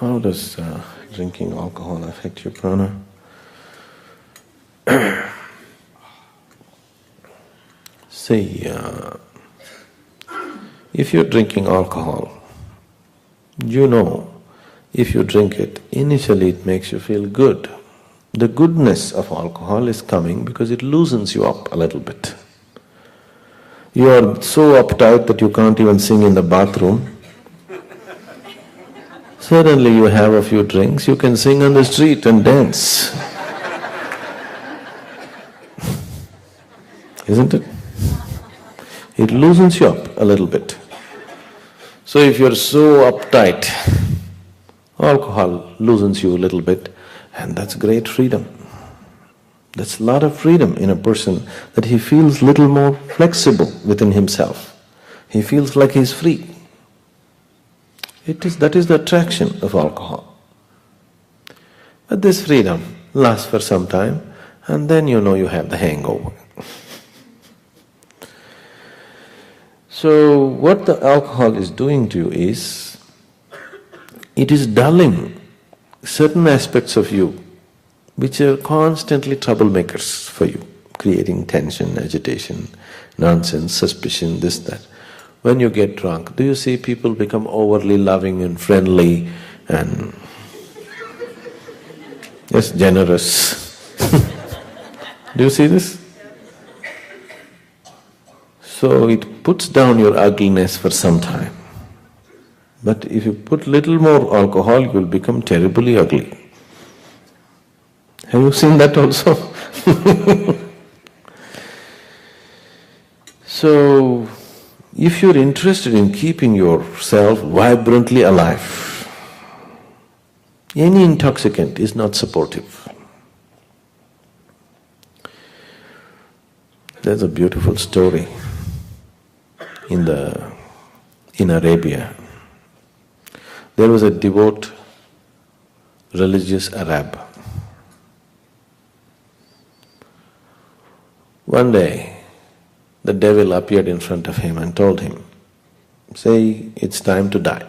How does drinking alcohol affect your prana? See, if you're drinking alcohol, you know, if you drink it, initially it makes you feel good. The goodness of alcohol is coming because it loosens you up a little bit. You are so uptight that you can't even sing in the bathroom. Suddenly you have a few drinks, you can sing on the street and dance. Isn't it? It loosens you up a little bit. So if you're so uptight, alcohol loosens you a little bit, and that's great freedom. That's a lot of freedom in a person, that he feels little more flexible within himself. He feels like he's free. That is the attraction of alcohol. But this freedom lasts for some time, and then you know you have the hangover. So what the alcohol is doing to you is, it is dulling certain aspects of you which are constantly troublemakers for you, creating tension, agitation, nonsense, suspicion, this, that. When you get drunk, do you see people become overly loving and friendly and yes, generous? Do you see this? So it puts down your ugliness for some time. But if you put little more alcohol, you will become terribly ugly. Have you seen that also? So, if you're interested in keeping yourself vibrantly alive, any intoxicant is not supportive. There's a beautiful story in Arabia. There was a devout religious Arab. One day, the devil appeared in front of him and told him, say, it's time to die.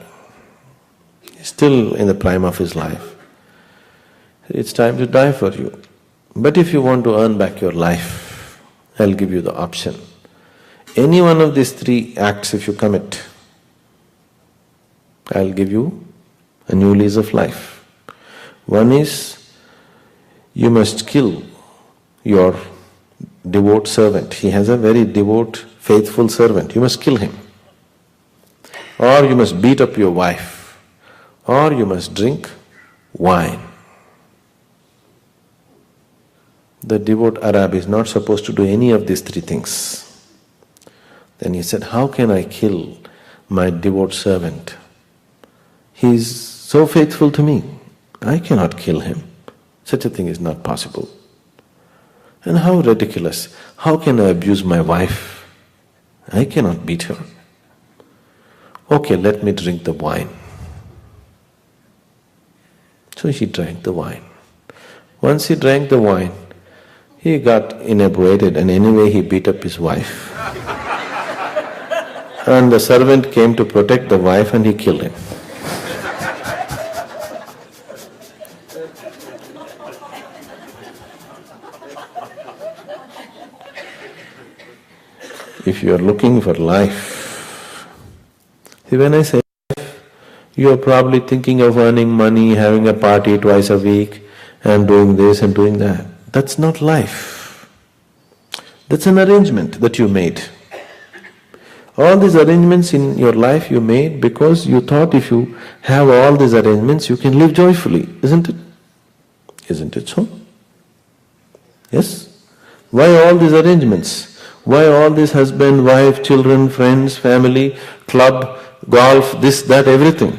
He's still in the prime of his life. It's time to die for you. But if you want to earn back your life, I'll give you the option. Any one of these three acts if you commit, I'll give you a new lease of life. One is, you must kill your devout servant. He has a very devout, faithful servant. You must kill him. Or you must beat up your wife. Or you must drink wine. The devout Arab is not supposed to do any of these three things. Then he said, how can I kill my devout servant? He is so faithful to me. I cannot kill him. Such a thing is not possible. And how ridiculous! How can I abuse my wife? I cannot beat her. Okay, let me drink the wine. So he drank the wine. Once he drank the wine, he got inebriated, and anyway he beat up his wife. And the servant came to protect the wife and he killed him. If you are looking for life, see, when I say life, you are probably thinking of earning money, having a party twice a week and doing this and doing that. That's not life. That's an arrangement that you made. All these arrangements in your life you made because you thought if you have all these arrangements you can live joyfully, isn't it? Isn't it so? Yes? Why all these arrangements? Why all this husband, wife, children, friends, family, club, golf, this, that, everything?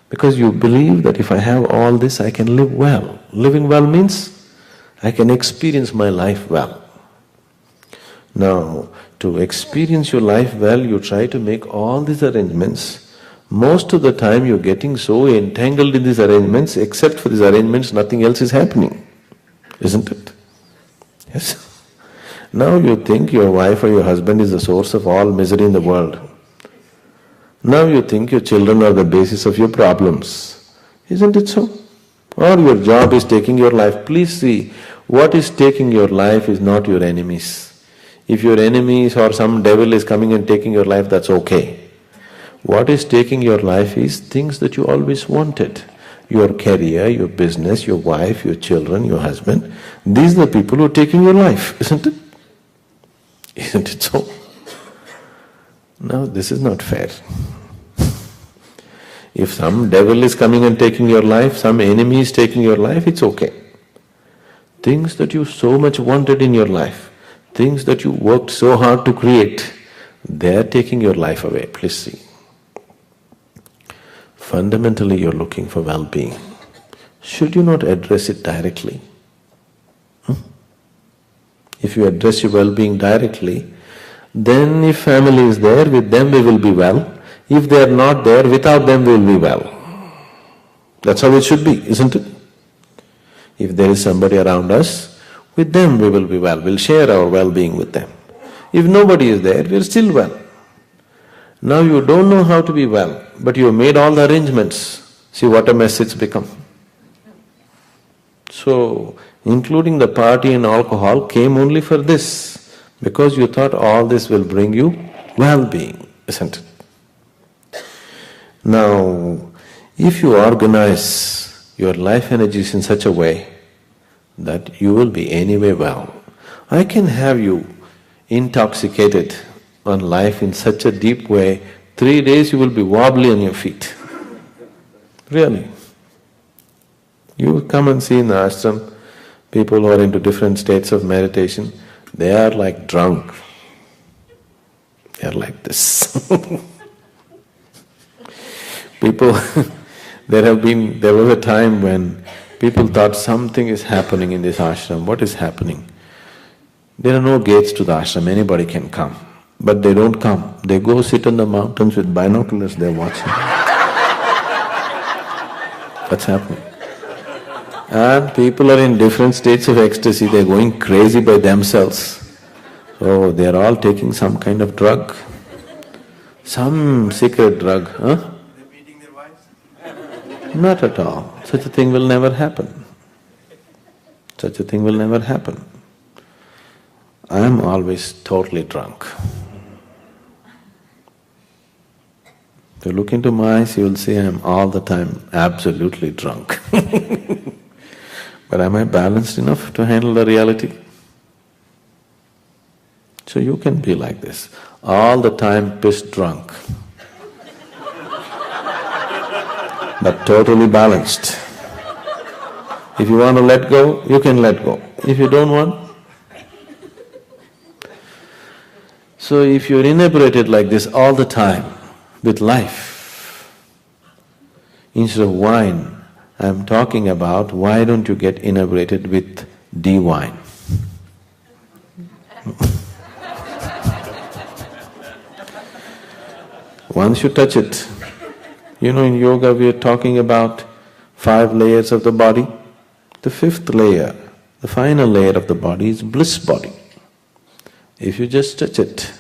Because you believe that if I have all this, I can live well. Living well means I can experience my life well. Now, to experience your life well, you try to make all these arrangements. Most of the time you're getting so entangled in these arrangements, except for these arrangements, nothing else is happening. Isn't it? Yes? Now you think your wife or your husband is the source of all misery in the world. Now you think your children are the basis of your problems. Isn't it so? Or your job is taking your life. Please see, what is taking your life is not your enemies. If your enemies or some devil is coming and taking your life, that's okay. What is taking your life is things that you always wanted. Your career, your business, your wife, your children, your husband. These are the people who are taking your life, isn't it? Isn't it so? No, this is not fair. If some devil is coming and taking your life, some enemy is taking your life, it's okay. Things that you so much wanted in your life, things that you worked so hard to create, they're taking your life away, please see. Fundamentally you're looking for well-being. Should you not address it directly? If you address your well-being directly, then if family is there, with them we will be well. If they are not there, without them we will be well. That's how it should be, isn't it? If there is somebody around us, with them we will be well, we'll share our well-being with them. If nobody is there, we're still well. Now you don't know how to be well, but you have made all the arrangements. See what a mess it's become. So, including the party and alcohol came only for this, because you thought all this will bring you well-being, isn't it? Now, if you organize your life energies in such a way that you will be anyway well, I can have you intoxicated on life in such a deep way, 3 days you will be wobbly on your feet. Really. You come and see in the ashram, people who are into different states of meditation, they are like drunk. They are like this. People, there was a time when people thought something is happening in this ashram. What is happening? There are no gates to the ashram, anybody can come. But they don't come. They go sit on the mountains with binoculars, they're watching. What's happening? And people are in different states of ecstasy, they're going crazy by themselves. So they're all taking some kind of drug. Some secret drug, huh? Not at all. Such a thing will never happen. Such a thing will never happen. I am always totally drunk. If you look into my eyes, you will see I am all the time absolutely drunk. But am I balanced enough to handle the reality? So you can be like this, all the time pissed drunk. But totally balanced. If you want to let go, you can let go. If you don't want… So if you're inebriated like this all the time with life, instead of wine, I'm talking about why don't you get inebriated with D-wine? Once you touch it, you know in yoga we are talking about 5 layers of the body. The 5th layer, the final layer of the body is bliss body. If you just touch it,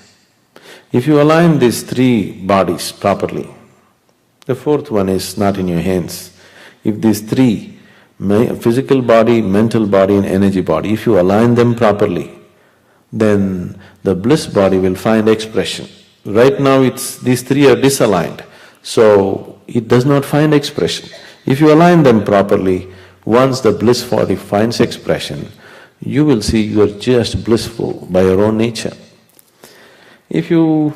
if you align these 3 bodies properly, the 4th one is not in your hands. If these 3, physical body, mental body and energy body, if you align them properly, then the bliss body will find expression. Right now these 3 are disaligned, so it does not find expression. If you align them properly, once the bliss body finds expression, you will see you are just blissful by your own nature. If those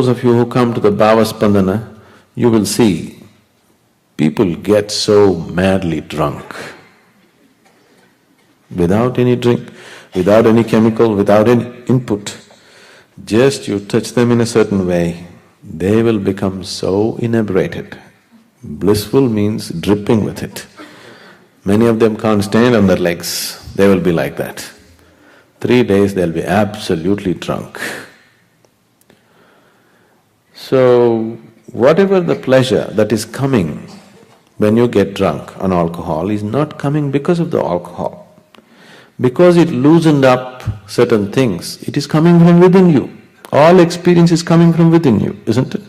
of you who come to the Bhava Spandana, you will see people get so madly drunk. Without any drink, without any chemical, without any input, just you touch them in a certain way, they will become so inebriated. Blissful means dripping with it. Many of them can't stand on their legs, they will be like that. 3 days they'll be absolutely drunk. So, whatever the pleasure that is coming when you get drunk on alcohol is not coming because of the alcohol. Because it loosened up certain things, it is coming from within you. All experience is coming from within you, isn't it?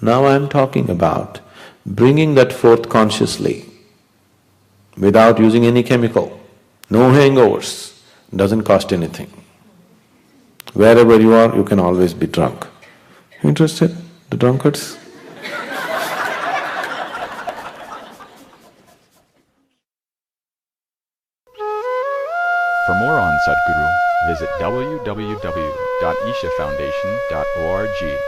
Now I am talking about bringing that forth consciously without using any chemical, no hangovers, doesn't cost anything. Wherever you are, you can always be drunk. Interested, the drunkards? For more on Sadhguru, visit www.ishafoundation.org.